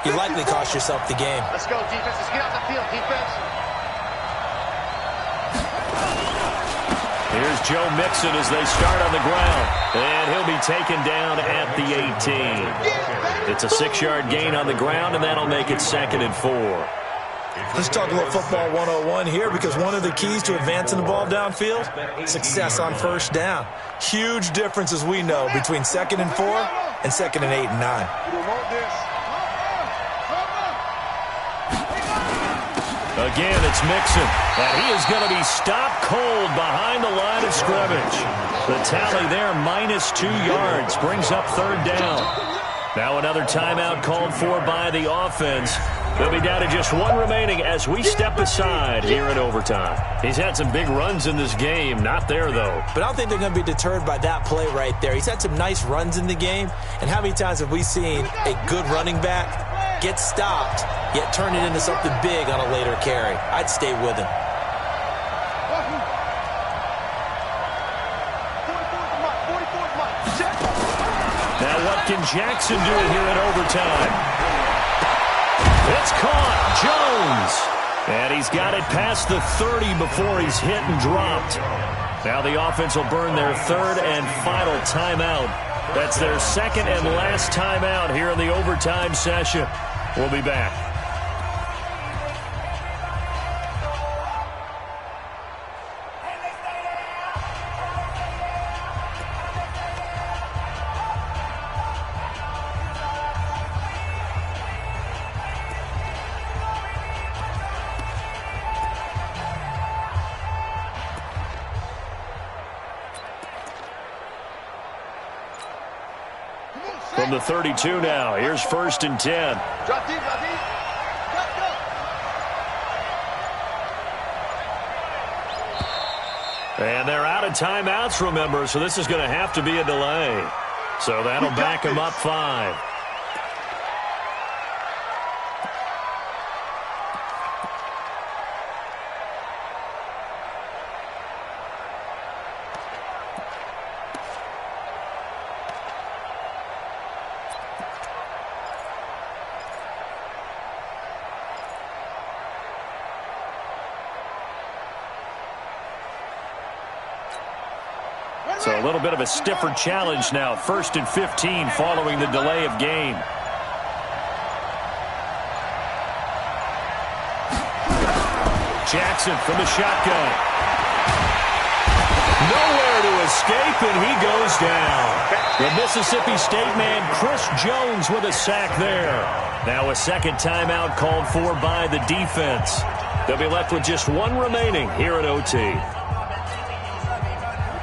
you likely cost yourself the game. Let's go, defense. Let's get out the field, defense. Here's Joe Mixon as they start on the ground. And he'll be taken down at the 18. It's a 6-yard gain on the ground, and that'll make it 2nd and 4. Let's talk a little football 101 here, because one of the keys to advancing the ball downfield, success on first down. Huge difference, as we know, between 2nd and 4 and 2nd and 8 and 9. Again, it's Mixon, and he is going to be stopped cold behind the line of scrimmage. The tally there, -2 yards, brings up 3rd down. Now another timeout called for by the offense. They'll be down to just 1 remaining as we step aside here in overtime. He's had some big runs in this game. Not there, though. But I don't think they're going to be deterred by that play right there. He's had some nice runs in the game. And how many times have we seen a good running back get stopped, yet turn it into something big on a later carry? I'd stay with him. Now what can Jackson do here in overtime? It's caught. Jones. And he's got it past the 30 before he's hit and dropped. Now the offense will burn their 3rd and final timeout. That's their 2nd and last timeout here in the overtime session. We'll be back. From the 32 now, here's 1st and 10. Drop deep, drop deep. And they're out of timeouts, remember, so this is going to have to be a delay. So that'll back them up 5. So a little bit of a stiffer challenge now. 1st and 15 following the delay of game. Jackson from the shotgun. Nowhere to escape, and he goes down. The Mississippi State man, Chris Jones, with a sack there. Now a 2nd timeout called for by the defense. They'll be left with just 1 remaining here at OT.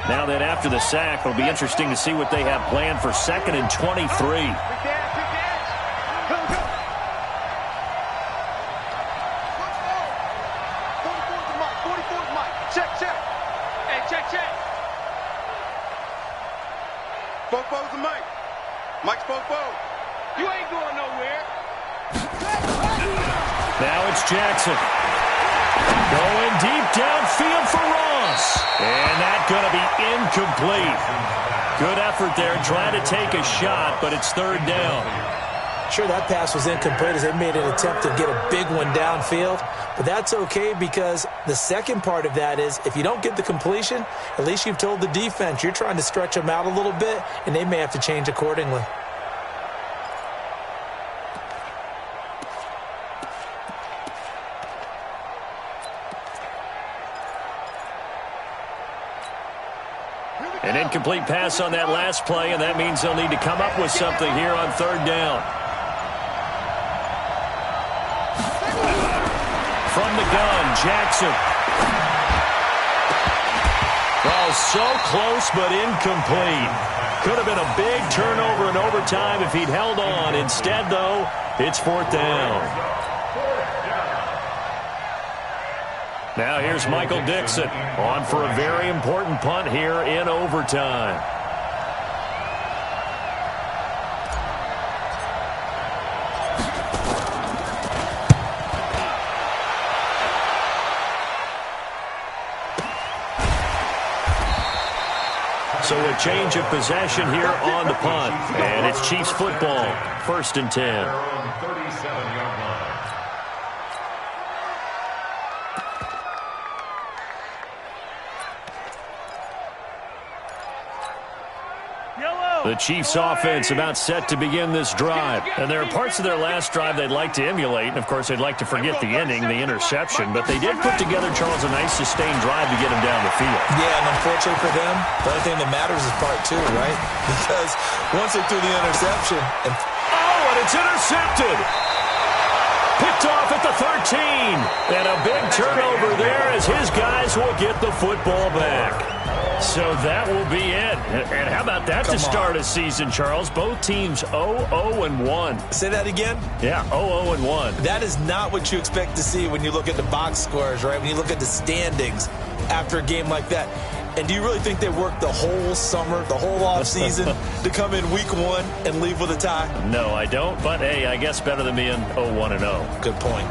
Now that after the sack, it'll be interesting to see what they have planned for 2nd and 23. Fofo's the mic. Mike's Fofo. You ain't going nowhere. Now it's Jackson. Going deep downfield for Ross. And that's going to be incomplete. Good effort there trying to take a shot, but it's 3rd down. Sure, that pass was incomplete as they made an attempt to get a big one downfield. But that's okay, because the second part of that is if you don't get the completion, at least you've told the defense you're trying to stretch them out a little bit, and they may have to change accordingly. An incomplete pass on that last play, and that means they'll need to come up with something here on 3rd down. From the gun, Jackson. Well, so close but incomplete. Could have been a big turnover in overtime if he'd held on. Instead, though, it's 4th down. Now here's Michael Dixon on for a very important punt here in overtime. So a change of possession here on the punt. And it's Chiefs football, 1st and 10. The Chiefs offense about set to begin this drive. And there are parts of their last drive they'd like to emulate. And, of course, they'd like to forget the ending, the interception. But they did put together, Charles, a nice sustained drive to get him down the field. Yeah, and unfortunately for them, the only thing that matters is part two, right? Because once they threw the interception. And it's intercepted. Picked off at the 13. And a big turnover there as his guys will get the football back. So that will be it. And how about that to start a season, Charles? Both teams 0-0-1. Say that again? Yeah, 0-0-1. That is not what you expect to see when you look at the box scores, right? When you look at the standings after a game like that. And do you really think they worked the whole summer, the whole offseason to come in week one and leave with a tie? No, I don't. But, hey, I guess better than being 0-1-0. Good point.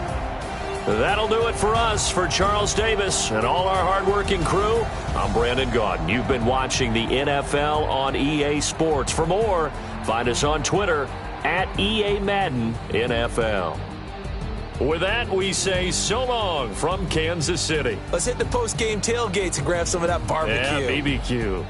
That'll do it for us. For Charles Davis and all our hardworking crew, I'm Brandon Gaudin. You've been watching the NFL on EA Sports. For more, find us on Twitter at EA Madden NFL. With that, we say so long from Kansas City. Let's hit the post-game tailgates and grab some of that barbecue. Yeah, BBQ.